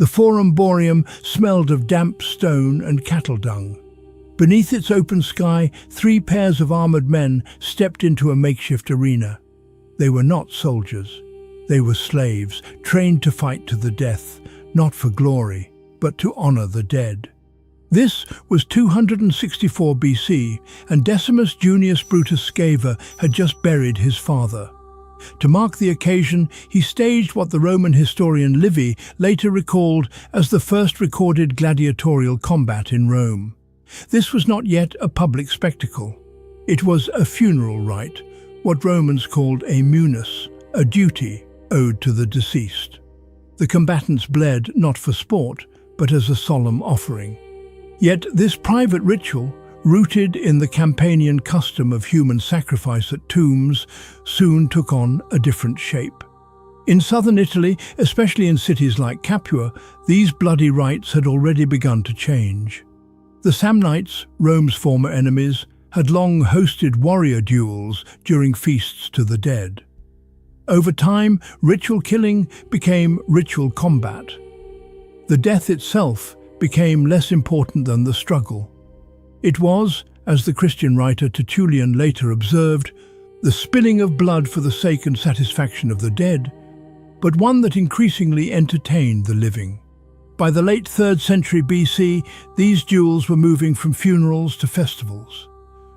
The Forum Boreum smelled of damp stone and cattle dung. Beneath its open sky, 3 pairs of armored men stepped into a makeshift arena. They were not soldiers. They were slaves, trained to fight to the death, not for glory, but to honor the dead. This was 264 BC, and Decimus Junius Brutus Scaever had just buried his father. To mark the occasion, he staged what the Roman historian Livy later recalled as the first recorded gladiatorial combat in Rome. This was not yet a public spectacle. It was a funeral rite, what Romans called a munus, a duty owed to the deceased. The combatants bled not for sport, but as a solemn offering. Yet this private ritual, rooted in the Campanian custom of human sacrifice at tombs, soon took on a different shape. In southern Italy, especially in cities like Capua, these bloody rites had already begun to change. The Samnites, Rome's former enemies, had long hosted warrior duels during feasts to the dead. Over time, ritual killing became ritual combat. The death itself became less important than the struggle. It was, as the Christian writer Tertullian later observed, the spilling of blood for the sake and satisfaction of the dead, but one that increasingly entertained the living. By the late 3rd century BC, these duels were moving from funerals to festivals.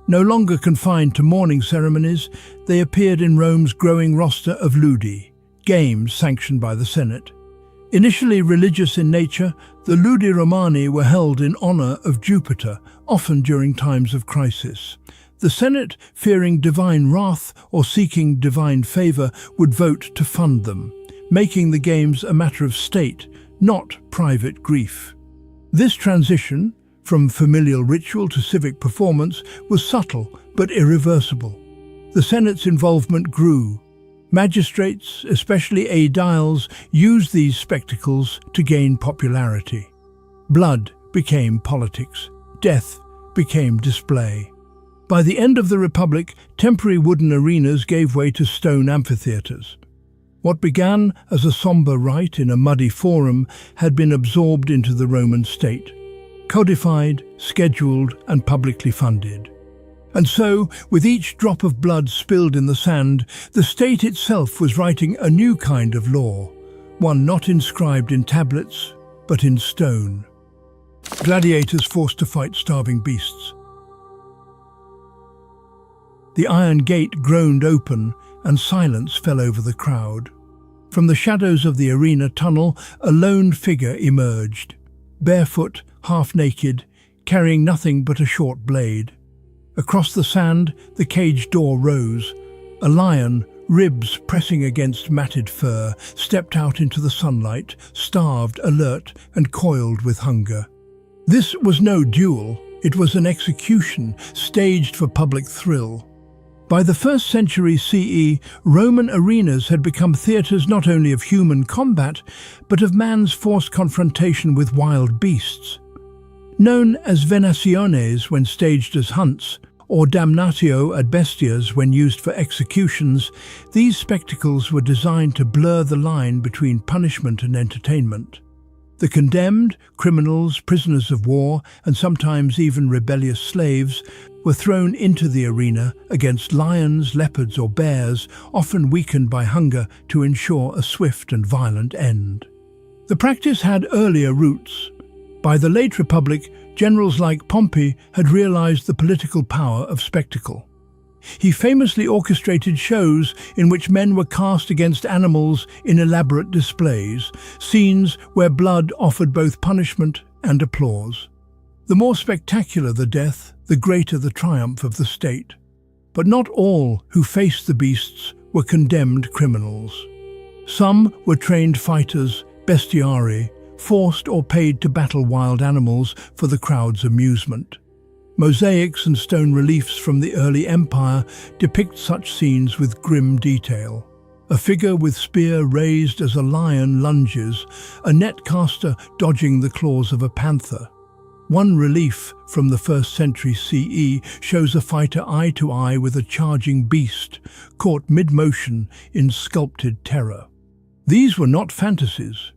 No longer confined to mourning ceremonies, they appeared in Rome's growing roster of ludi, games sanctioned by the Senate. Initially religious in nature, the Ludi Romani were held in honor of Jupiter, often during times of crisis. The Senate, fearing divine wrath or seeking divine favor, would vote to fund them, making the games a matter of state, not private grief. This transition, from familial ritual to civic performance, was subtle but irreversible. The Senate's involvement grew. Magistrates, especially aediles, used these spectacles to gain popularity. Blood became politics. Death became display. By the end of the Republic, temporary wooden arenas gave way to stone amphitheaters. What began as a somber rite in a muddy forum had been absorbed into the Roman state, codified, scheduled, and publicly funded. And so, with each drop of blood spilled in the sand, the state itself was writing a new kind of law, one not inscribed in tablets, but in stone. Gladiators forced to fight starving beasts. The iron gate groaned open, and silence fell over the crowd. From the shadows of the arena tunnel, a lone figure emerged, barefoot, half-naked, carrying nothing but a short blade. Across the sand, the cage door rose. A lion, ribs pressing against matted fur, stepped out into the sunlight, starved, alert, and coiled with hunger. This was no duel. It was an execution, staged for public thrill. By the 1st century CE, Roman arenas had become theatres not only of human combat, but of man's forced confrontation with wild beasts. Known as venaciones when staged as hunts, or damnatio ad bestias when used for executions, these spectacles were designed to blur the line between punishment and entertainment. The condemned, criminals, prisoners of war, and sometimes even rebellious slaves, were thrown into the arena against lions, leopards, or bears, often weakened by hunger, to ensure a swift and violent end. The practice had earlier roots. By the late Republic, generals like Pompey had realized the political power of spectacle. He famously orchestrated shows in which men were cast against animals in elaborate displays, scenes where blood offered both punishment and applause. The more spectacular the death, the greater the triumph of the state. But not all who faced the beasts were condemned criminals. Some were trained fighters, bestiari, forced or paid to battle wild animals for the crowd's amusement. Mosaics and stone reliefs from the early empire depict such scenes with grim detail. A figure with spear raised as a lion lunges, a netcaster dodging the claws of a panther. One relief from the 1st century CE shows a fighter eye-to-eye with a charging beast, caught mid-motion in sculpted terror. These were not fantasies.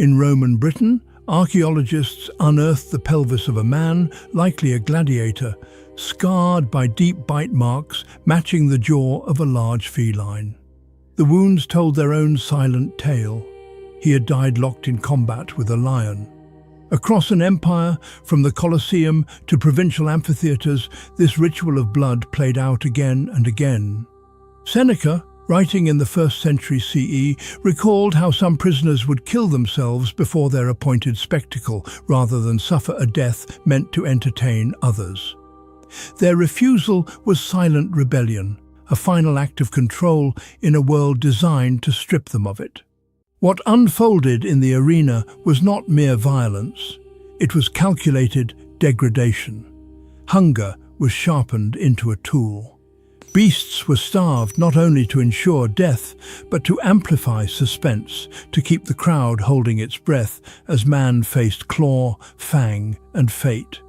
In Roman Britain, archaeologists unearthed the pelvis of a man, likely a gladiator, scarred by deep bite marks matching the jaw of a large feline. The wounds told their own silent tale. He had died locked in combat with a lion. Across an empire, from the Colosseum to provincial amphitheatres, this ritual of blood played out again and again. Seneca, writing in the 1st century CE, recalled how some prisoners would kill themselves before their appointed spectacle, rather than suffer a death meant to entertain others. Their refusal was silent rebellion, a final act of control in a world designed to strip them of it. What unfolded in the arena was not mere violence. It was calculated degradation. Hunger was sharpened into a tool. Beasts were starved not only to ensure death, but to amplify suspense, to keep the crowd holding its breath as man faced claw, fang, and fate.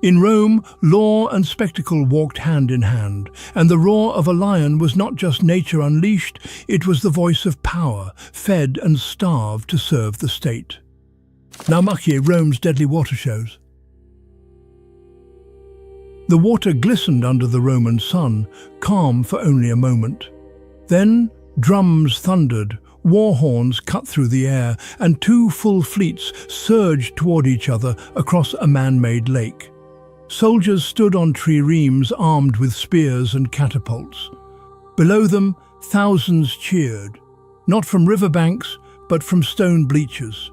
In Rome, law and spectacle walked hand in hand, and the roar of a lion was not just nature unleashed, it was the voice of power, fed and starved to serve the state. Naumachiae, Rome's deadly water shows. The water glistened under the Roman sun, calm for only a moment. Then drums thundered, war horns cut through the air, and two full fleets surged toward each other across a man-made lake. Soldiers stood on triremes armed with spears and catapults. Below them, thousands cheered, not from riverbanks, but from stone bleachers.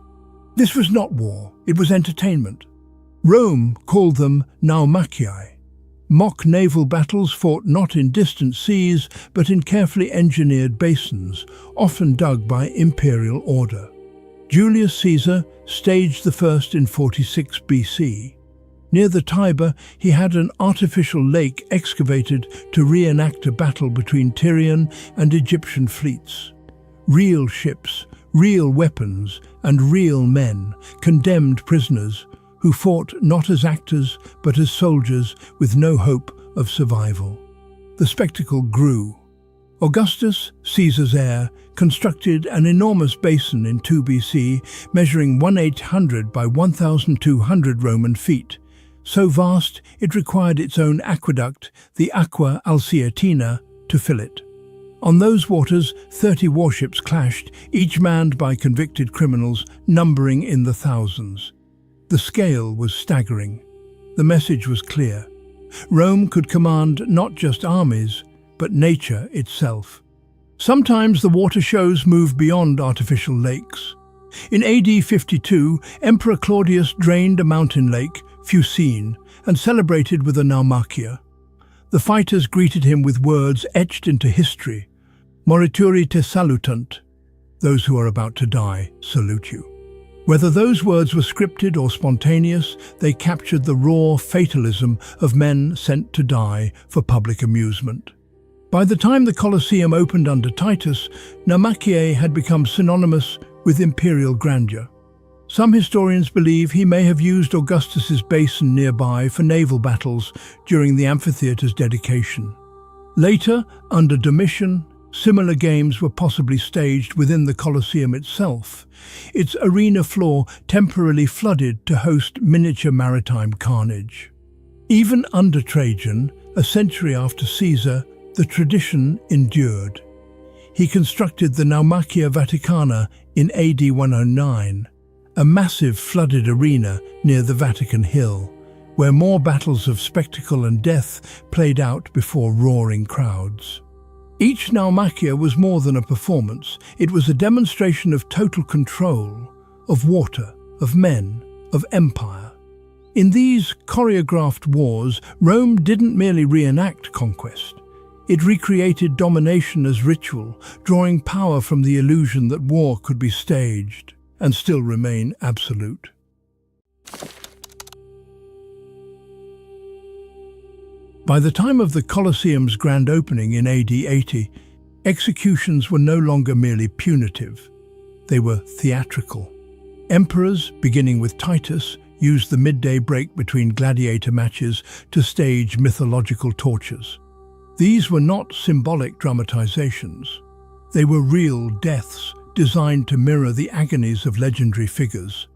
This was not war, it was entertainment. Rome called them Naumachiae. Mock naval battles fought not in distant seas, but in carefully engineered basins, often dug by imperial order. Julius Caesar staged the first in 46 BC. Near the Tiber, he had an artificial lake excavated to reenact a battle between Tyrian and Egyptian fleets. Real ships, real weapons, and real men, condemned prisoners, who fought not as actors but as soldiers with no hope of survival. The spectacle grew. Augustus, Caesar's heir, constructed an enormous basin in 2 BC, measuring 1,800 by 1,200 Roman feet. So vast, it required its own aqueduct, the Aqua Alsietina, to fill it. On those waters, 30 warships clashed, each manned by convicted criminals, numbering in the thousands. The scale was staggering. The message was clear. Rome could command not just armies, but nature itself. Sometimes the water shows moved beyond artificial lakes. In AD 52, Emperor Claudius drained a mountain lake, Fucine, and celebrated with a Naumachiae. The fighters greeted him with words etched into history. Morituri te salutant. Those who are about to die salute you. Whether those words were scripted or spontaneous, they captured the raw fatalism of men sent to die for public amusement. By the time the Colosseum opened under Titus, Naumachiae had become synonymous with imperial grandeur. Some historians believe he may have used Augustus's basin nearby for naval battles during the amphitheatre's dedication. Later, under Domitian, similar games were possibly staged within the Colosseum itself, its arena floor temporarily flooded to host miniature maritime carnage. Even under Trajan, a century after Caesar, the tradition endured. He constructed the Naumachiae Vaticana in AD 109, a massive flooded arena near the Vatican Hill, where more battles of spectacle and death played out before roaring crowds. Each Naumachiae was more than a performance. It was a demonstration of total control, of water, of men, of empire. In these choreographed wars, Rome didn't merely reenact conquest. It recreated domination as ritual, drawing power from the illusion that war could be staged and still remain absolute. By the time of the Colosseum's grand opening in AD 80, executions were no longer merely punitive. They were theatrical. Emperors, beginning with Titus, used the midday break between gladiator matches to stage mythological tortures. These were not symbolic dramatizations. They were real deaths, designed to mirror the agonies of legendary figures.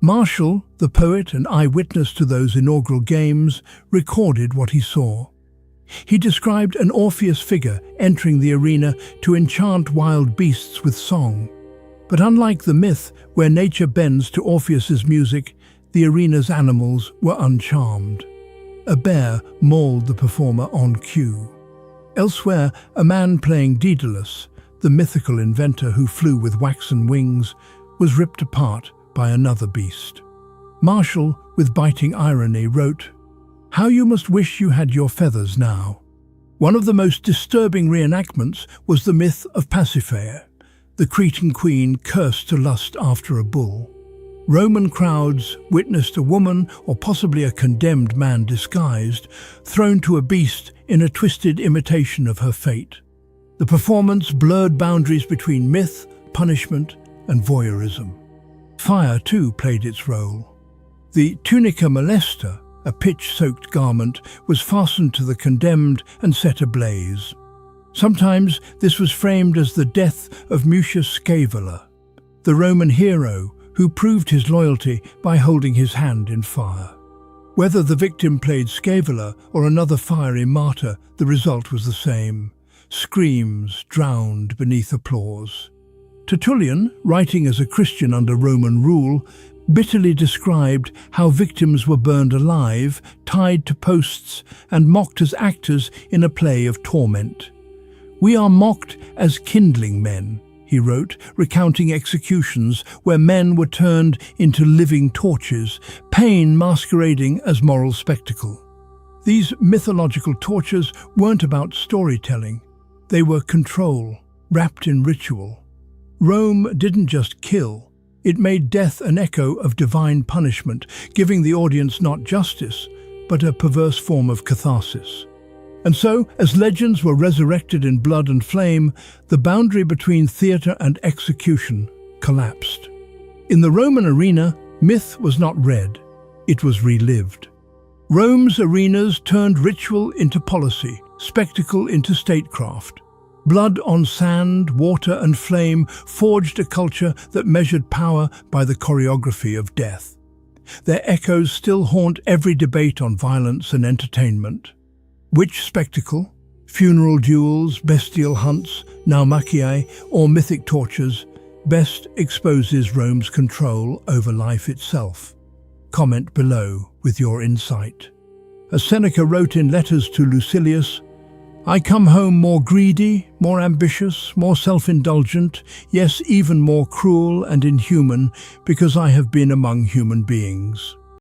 Martial, the poet and eyewitness to those inaugural games, recorded what he saw. He described an Orpheus figure entering the arena to enchant wild beasts with song. But unlike the myth, where nature bends to Orpheus's music, the arena's animals were uncharmed. A bear mauled the performer on cue. Elsewhere, a man playing Daedalus, the mythical inventor who flew with waxen wings, was ripped apart by another beast. Martial, with biting irony, wrote, "How you must wish you had your feathers now." One of the most disturbing reenactments was the myth of Pasiphae, the Cretan queen cursed to lust after a bull. Roman crowds witnessed a woman, or possibly a condemned man disguised, thrown to a beast in a twisted imitation of her fate. The performance blurred boundaries between myth, punishment, and voyeurism. Fire, too, played its role. The tunica molesta, a pitch-soaked garment, was fastened to the condemned and set ablaze. Sometimes this was framed as the death of Mucius Scaevola, the Roman hero who proved his loyalty by holding his hand in fire. Whether the victim played Scaevola or another fiery martyr, the result was the same: screams drowned beneath applause. Tertullian, writing as a Christian under Roman rule, bitterly described how victims were burned alive, tied to posts, and mocked as actors in a play of torment. "We are mocked as kindling men," he wrote, recounting executions where men were turned into living torches, pain masquerading as moral spectacle. These mythological tortures weren't about storytelling. They were control, wrapped in ritual. Rome didn't just kill. It made death an echo of divine punishment, giving the audience not justice, but a perverse form of catharsis. And so, as legends were resurrected in blood and flame, the boundary between theatre and execution collapsed. In the Roman arena, myth was not read, it was relived. Rome's arenas turned ritual into policy, spectacle into statecraft. Blood on sand, water and flame forged a culture that measured power by the choreography of death. Their echoes still haunt every debate on violence and entertainment. Which spectacle, funeral duels, bestial hunts, Naumachiae, or mythic tortures, best exposes Rome's control over life itself? Comment below with your insight. As Seneca wrote in Letters to Lucilius, "I come home more greedy, more ambitious, more self-indulgent, yes, even more cruel and inhuman, because I have been among human beings."